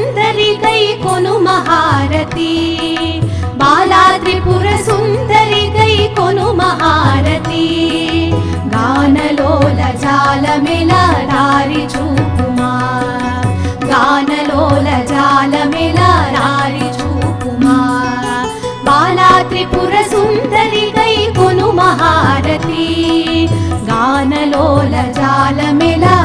सुंदरी कै कोनु महारती बाला त्रिपुर सुंदरी कै कोनु महारती गानलोल जालमेला दारि चूपुमा गानलोल जालमेला दारि चूपुमा बाला त्रिपुर सुंदरी कै कोनु महारती गानलोल जालमेला